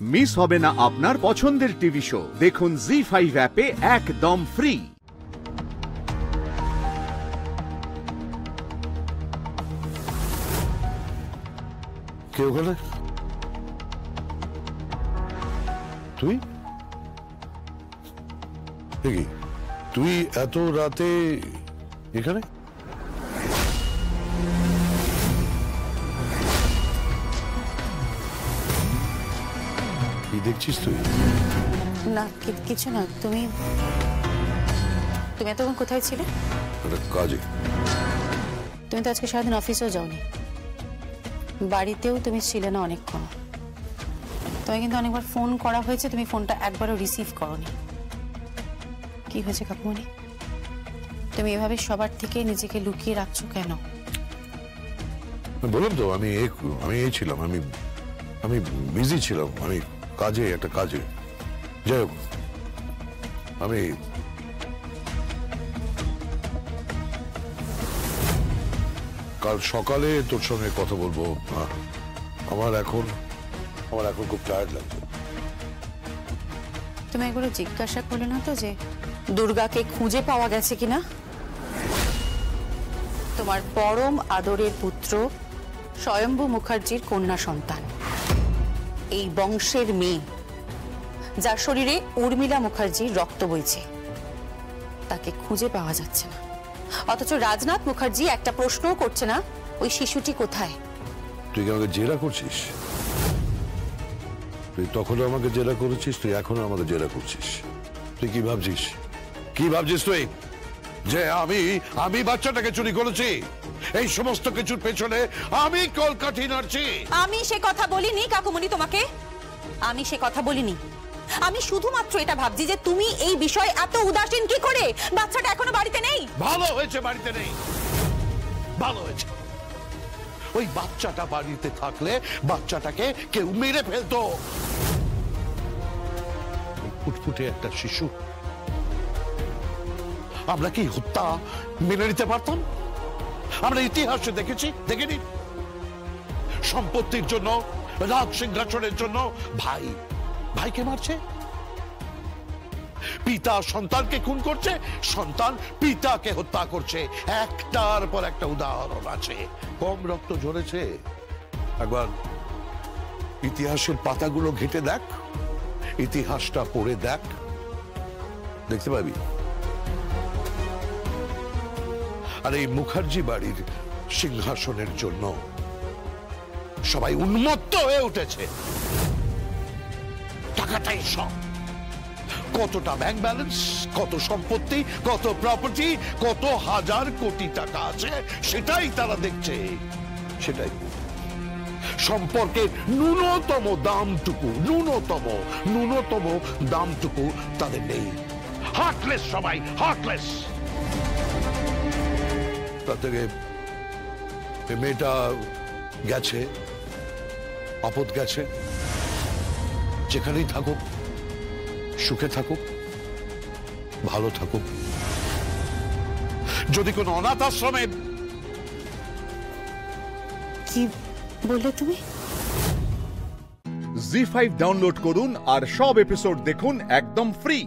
Miss হবে না আপনার পছন্দের টিভি শো। দেখুন জি5 অ্যাপে একদম ফ্রি। কে ওখানে? তুই? দেখি তুই এত রাতে এখানে? কি দেখছিস তুই? না কিছু না। তুমি এতক্ষণ কোথায় ছিলে? কাজে। তুমি তো আজকে সারাদিন অফিসেও যাওনি, বাড়িতেও তুমি ছিলে না অনেকক্ষণ। তোমায় কিন্তু অনেকবার ফোন করা হয়েছে, তুমি ফোনটা একবারও রিসিভ করোনি। কি হয়েছে কাকুমণি? তুমি এভাবে সবার থেকে নিজেকে লুকিয়ে রাখছো কেন? বললাম তো আমি এই ছিলাম, আমি বিজি ছিলাম, আমি একটা কাজে। যাই হোক, আমি কাল সকালে তোর সঙ্গে কথা বলবো। আমার এখন খুব টায়ার্ড লাগছে। তুমি একবার জিজ্ঞাসা করলে না তো যে দুর্গাকে খুঁজে পাওয়া গেছে কিনা? তোমার পরম আদরের পুত্র স্বয়ম্ভু মুখার্জির কন্যা সন্তান, এই বংশের মেয়ে, যার শরীরে উর্মিলা মুখার্জির রক্ত বইছে, তাকে খুঁজে পাওয়া যাচ্ছে না। অথচ রাজনাথ মুখার্জি একটা প্রশ্নও করছে না, ওই শিশুটি কোথায়। তুই কি আমাকে জেরা করছিস? তুই তখনও আমাকে জেরা করেছিস, তুই এখনো আমাকে জেরা করছিস। তুই কি ভাবছিস তুই যে আমি বাচ্চাটাকে চুরি করেছি? এই সমস্ত কিছুর পেছনে আমি কলকাঠি নাড়ছি? আমি সে কথা বলিনি কাকুমণি, তোমাকে আমি সে কথা বলিনি। আমি শুধুমাত্র এটা ভাবছি যে তুমি এই বিষয়ে এত উদাসীন কি করে? বাচ্চাটা এখনো বাড়িতে নেই। ভালো হয়েছে বাড়িতে নেই, ভালো হয়েছে। ওই বাচ্চাটা বাড়িতে থাকলে বাচ্চাটাকে কেউ মেরে ফেলতো। ফুটফুটে একটা শিশু, আমরা কি হত্যা মেনে নিতে পারতাম? আমরা ইতিহাসে দেখিনি সম্পত্তির জন্য, রাজ সিংহাসনের জন্য ভাইকে মারছে, পিতা সন্তানকে খুন করছে, সন্তান পিতাকে হত্যা করছে। একটার পর একটা উদাহরণ আছে। কম রক্ত ঝরেছে? একবার ইতিহাসের পাতাগুলো ঘেটে দেখ, ইতিহাসটা পড়ে দেখ, দেখতে পাবি। আর এই মুখার্জি বাড়ির সিংহাসনের জন্য সবাই উন্মত্ত হয়ে উঠেছে। টাকাটাই সব। কতটা ব্যাংক ব্যালেন্স, কত সম্পত্তি, কত প্রপার্টি, কত হাজার কোটি টাকা আছে, সেটাই তারা দেখছে। সেটাই সম্পর্কের ন্যূনতম দামটুকু তাদের নেই। হার্টলেস সবাই, হার্টলেস। তার থেকে মেয়েটা গেছে, আপদ গেছে, যেখানেই থাকুক সুখে থাকুক, ভালো থাকুক। যদি কোনো অনাথ আশ্রমে। কি বললে তুমি? জি5 ডাউনলোড করুন আর সব এপিসোড দেখুন একদম ফ্রি।